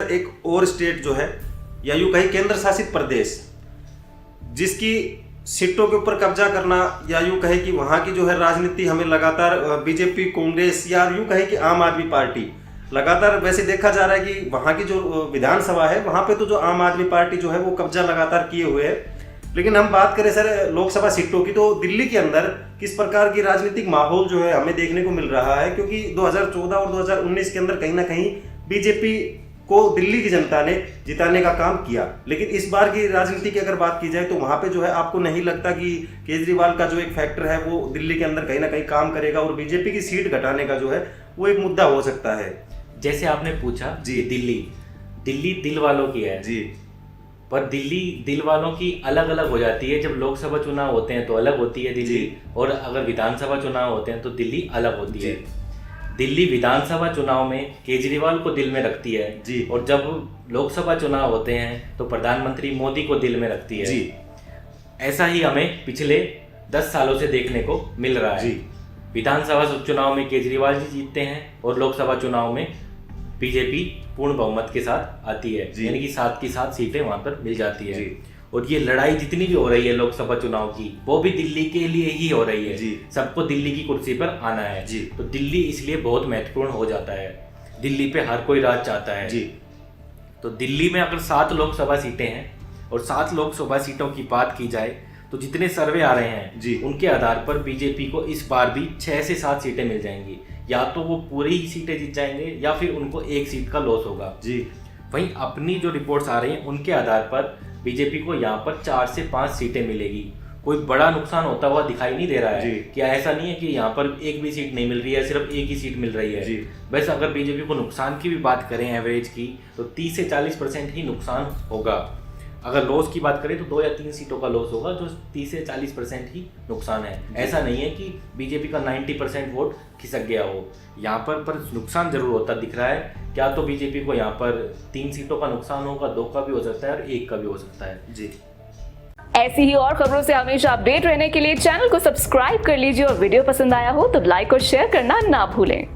एक और स्टेट जो है, या यूं कहीं केंद्र शासित प्रदेश, जिसकी सीटों के ऊपर कब्जा करना, या यूं कहे कि वहां की जो है राजनीति हमें लगातार बीजेपी, कांग्रेस, या यूं कहे कि आम आदमी पार्टी, लगातार वैसे देखा जा रहा है कि वहां की जो विधानसभा है वहां पे तो जो आम आदमी पार्टी जो है वो कब्जा लगातार किए हुए है। लेकिन हम बात करें सर लोकसभा सीटों की, तो दिल्ली के अंदर किस प्रकार की राजनीतिक माहौल जो है हमें देखने को मिल रहा है, क्योंकि 2014 और 2019 के अंदर कहीं ना कहीं बीजेपी को दिल्ली की जनता ने जिताने का काम किया। लेकिन इस बार की राजनीति की अगर बात की जाए तो वहां पे जो है आपको नहीं लगता कि केजरीवाल का जो एक फैक्टर है वो दिल्ली के अंदर कहीं ना कहीं काम करेगा और बीजेपी की सीट घटाने का जो है वो एक मुद्दा हो सकता है? जैसे आपने पूछा जी, दिल्ली दिल वालों की है जी, पर दिल्ली दिल वालों की अलग अलग हो जाती है। जब लोकसभा चुनाव होते हैं तो अलग होती है दिल्ली, और अगर विधानसभा चुनाव होते हैं तो दिल्ली अलग होती है। दिल्ली विधानसभा चुनाव में केजरीवाल को दिल में रखती है जी, और जब लोकसभा चुनाव होते हैं तो प्रधानमंत्री मोदी को दिल में रखती है जी। ऐसा ही हमें पिछले 10 सालों से देखने को मिल रहा है। जी। विधानसभा चुनाव में केजरीवाल जी जीतते हैं और लोकसभा चुनाव में बीजेपी पूर्ण बहुमत के साथ आती है, यानी कि 7 की 7 सीटें वहां पर मिल जाती है। और ये लड़ाई जितनी भी हो रही है लोकसभा चुनाव की, वो भी दिल्ली के लिए ही हो रही है। सबको दिल्ली की कुर्सी पर आना है। तो दिल्ली इसलिए बहुत महत्वपूर्ण हो जाता है। दिल्ली पे हर कोई राज चाहता है। तो दिल्ली में अगर 7 लोकसभा सीटें हैं और 7 लोकसभा सीटों की बात की जाए तो जितने सर्वे आ रहे हैं उनके आधार पर बीजेपी को इस बार भी 6 से 7 सीटें मिल जाएंगी। या तो वो पूरी ही सीटें जीत जाएंगे या फिर उनको 1 सीट का लॉस होगा। वहीं अपनी जो रिपोर्ट्स आ रही हैं उनके आधार पर बीजेपी को यहाँ पर 4 से 5 सीटें मिलेगी। कोई बड़ा नुकसान होता हुआ दिखाई नहीं दे रहा है। क्या ऐसा नहीं है कि यहाँ पर एक भी सीट नहीं मिल रही है, सिर्फ एक ही सीट मिल रही है। वैसे अगर बीजेपी को नुकसान की भी बात करें एवरेज की, तो 30 से 40% ही नुकसान होगा। अगर लॉस की बात करें तो 2 या 3 सीटों का लॉस होगा, जो 30 से 40% ही नुकसान है। ऐसा नहीं है कि बीजेपी का 90% वोट खिसक गया हो। यहाँ पर नुकसान जरूर होता दिख रहा है। क्या तो बीजेपी को यहाँ पर 3 सीटों का नुकसान होगा, 2 का भी हो सकता है और 1 का भी हो सकता है। ऐसी ही और खबरों से हमेशा अपडेट रहने के लिए चैनल को सब्सक्राइब कर लीजिए और वीडियो पसंद आया हो तो लाइक और शेयर करना ना भूलें।